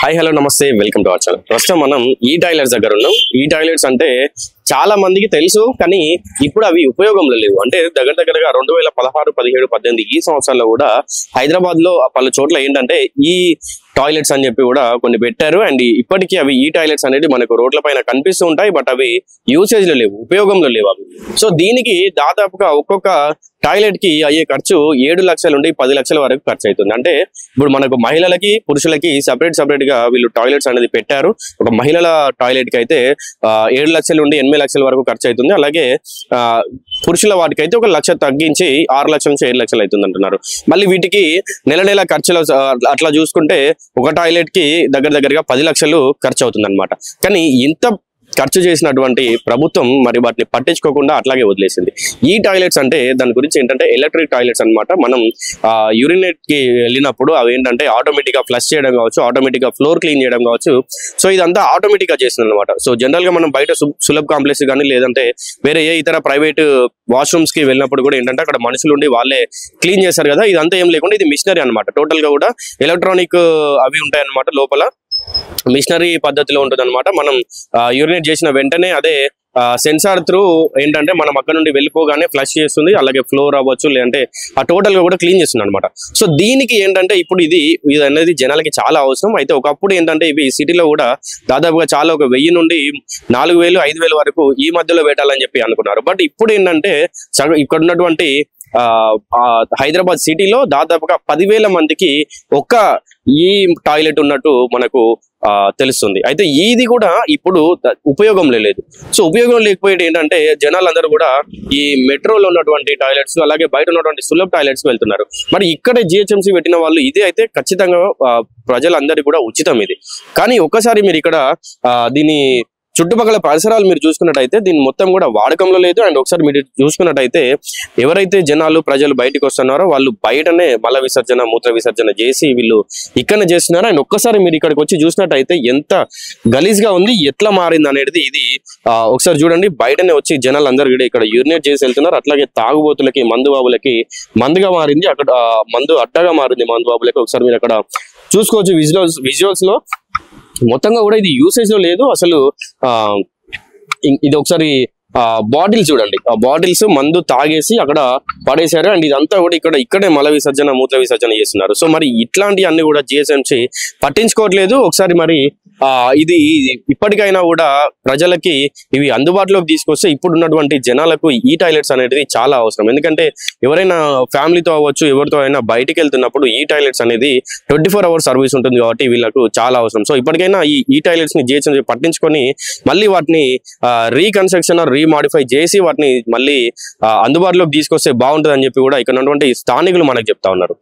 Hi hello నమస్తే welcome to our channel. ప్రస్తుతం మనం ఈ టాయిలెట్స్ దగ్గర ఉన్నాం. ఈ టాయిలెట్స్ అంటే చాలా మందికి తెలుసు, కానీ ఇప్పుడు అవి ఉపయోగంలో లేవు. అంటే దగ్గరగా 2016, 17, 18 ఈ సంవత్సరాల్లో కూడా హైదరాబాద్ లో పలు చోట్ల ఏంటంటే ఈ టాయిలెట్స్ అని చెప్పి కూడా కొన్ని పెట్టారు. అండ్ ఇప్పటికీ అవి ఈ టాయిలెట్స్ అనేది మనకు రోడ్ల పైన కనిపిస్తూ ఉంటాయి, బట్ అవి యూసేజ్ లో లేవు, ఉపయోగంలో లేవు అవి. సో దీనికి దాదాపుగా ఒక్కొక్క టాయిలెట్ కి అయ్యే ఖర్చు 7 లక్షల నుండి 10 లక్షల వరకు ఖర్చు అవుతుంది. అంటే ఇప్పుడు మనకు మహిళలకి పురుషులకి సపరేట్ గా వీళ్ళు టాయిలెట్స్ అనేది పెట్టారు. ఒక మహిళల టాయిలెట్ కి అయితే 7 లక్షల నుండి 8 లక్షల వరకు ఖర్చు అవుతుంది. అలాగే పురుషుల వాటికి అయితే 1 లక్ష తగ్గించి 6 లక్షల నుంచి 7 లక్షలు అవుతుంది అంటున్నారు. మళ్ళీ వీటికి నెల ఖర్చులు అట్లా చూసుకుంటే ఒక టాయిలెట్ కి దగ్గరగా 10 లక్షలు ఖర్చు అవుతుంది అనమాట. కానీ ఇంత ఖర్చు చేసినటువంటి ప్రభుత్వం మరి వాటిని పట్టించుకోకుండా అట్లాగే వదిలేసింది. ఈ టాయిలెట్స్ అంటే దాని గురించి ఏంటంటే ఎలక్ట్రిక్ టాయిలెట్స్ అనమాట. మనం యూరినేట్ కి వెళ్ళినప్పుడు అవి ఏంటంటే ఆటోమేటిక్ గా ఫ్లష్ చేయడం కావచ్చు, ఆటోమేటిక్ గా ఫ్లోర్ క్లీన్ చేయడం కావచ్చు. సో ఇదంతా ఆటోమేటిక్ గా చేస్తుంది అనమాట. సో జనరల్ గా మనం బయట సులభ్ కాంప్లెక్స్ కానీ లేదంటే వేరే ఏ ఇతర ప్రైవేట్ వాష్రూమ్స్ కి వెళ్ళినప్పుడు కూడా ఏంటంటే అక్కడ మనుషులు ఉండి వాళ్ళే క్లీన్ చేస్తారు కదా. ఇదంతా ఏం లేకుండా ఇది మిషనరీ అనమాట. టోటల్ గా కూడా ఎలక్ట్రానిక్ అవి ఉంటాయి అనమాట. లోపల మిషనరీ పద్ధతిలో ఉంటుంది అనమాట. మనం యూరినేట్ చేసిన వెంటనే అదే సెన్సార్ త్రూ ఏంటంటే మనం అక్కడ నుండి వెళ్ళిపోగానే ఫ్లష్ చేస్తుంది, అలాగే ఫ్లోర్ అవ్వచ్చు, లేదంటే ఆ టోటల్ గా కూడా క్లీన్ చేస్తుంది అనమాట. సో దీనికి ఏంటంటే ఇప్పుడు ఇది అనేది జనాలకి చాలా అవసరం. అయితే ఒకప్పుడు ఏంటంటే ఇవి సిటీలో కూడా దాదాపుగా చాలా 1000 నుండి 4000, 5000 వరకు ఈ మధ్యలో పెట్టాలని చెప్పి అనుకున్నారు. బట్ ఇప్పుడు ఏంటంటే ఇక్కడ ఉన్నటువంటి హైదరాబాద్ సిటీలో దాదాపుగా 10,000 మందికి ఒక్క ఈ టాయిలెట్ ఉన్నట్టు మనకు తెలుస్తుంది. అయితే ఇది కూడా ఇప్పుడు ఉపయోగంలో లేదు. సో ఉపయోగం లేకపోయేది ఏంటంటే జనాలందరూ కూడా ఈ మెట్రోలో ఉన్నటువంటి టాయిలెట్స్ అలాగే బయట ఉన్నటువంటి సులభ టాయిలెట్స్ వెళ్తున్నారు. మరి ఇక్కడ జిహెచ్ఎంసీ పెట్టిన వాళ్ళు ఇది అయితే ఖచ్చితంగా ప్రజలందరికీ కూడా ఉచితం ఇది. కానీ ఒక్కసారి మీరు ఇక్కడ దీని చుట్టుపక్కల పరిసరాలు మీరు చూసుకున్నట్టయితే దీన్ని మొత్తం కూడా వాడకంలో లేదు. అండ్ ఒకసారి మీరు చూసుకున్నట్టయితే ఎవరైతే ప్రజలు బయటకు వస్తున్నారో వాళ్ళు బయటనే మల విసర్జన, మూత్ర విసర్జన చేసి వీళ్ళు ఇక్కడనే చేస్తున్నారు. అండ్ ఒక్కసారి మీరు ఇక్కడికి వచ్చి చూసినట్టయితే ఎంత గలీజ్ గా ఉంది, ఎట్లా మారింది అనేది ఇది ఒకసారి చూడండి. బయటనే వచ్చి జనాలు అందరూ కూడా ఇక్కడ యూరినేట్ చేసి వెళ్తున్నారు. అట్లాగే తాగుబోతులకి, మందు బాబులకి మందుగా మారింది, అక్కడ మందు అడ్డగా మారింది మందు బాబులకి. ఒకసారి మీరు అక్కడ చూసుకోవచ్చు విజువల్స్ లో. మొత్తంగా కూడా ఇది యూసేజ్ లో లేదు అసలు. ఇది ఒకసారి బాటిల్స్ చూడండి, ఆ బాటిల్స్ మందు తాగేసి అక్కడ పడేశారు. అండ్ ఇదంతా కూడా ఇక్కడే మల విసర్జన, మూత్ర విసర్జన చేస్తున్నారు. సో మరి ఇట్లాంటి అన్ని కూడా జిహెచ్ఎంసీ పట్టించుకోవట్లేదు. ఒకసారి మరి ఇది ఇప్పటికైనా కూడా ప్రజలకి ఇవి అందుబాటులోకి తీసుకొస్తే ఇప్పుడు ఉన్నటువంటి జనాలకు ఈ టాయిలెట్స్ అనేది చాలా అవసరం. ఎందుకంటే ఎవరైనా ఫ్యామిలీతో అవ్వచ్చు, ఎవరితో అయినా బయటికి వెళ్తున్నప్పుడు ఈ టాయిలెట్స్ అనేది 24 hours సర్వీస్ ఉంటుంది కాబట్టి వీళ్ళకు చాలా అవసరం. సో ఇప్పటికైనా ఈ టాయిలెట్స్ ని జిహెచ్ఎంసీ పట్టించుకొని మళ్ళీ వాటిని రీకన్స్ట్రక్షన్ రీమాడిఫై చేసి వాటిని మళ్ళీ అందుబాటులోకి తీసుకొస్తే బాగుంటుంది అని చెప్పి కూడా ఇక్కడ ఉన్నటువంటి స్థానికులు మనకు చెప్తా ఉన్నారు.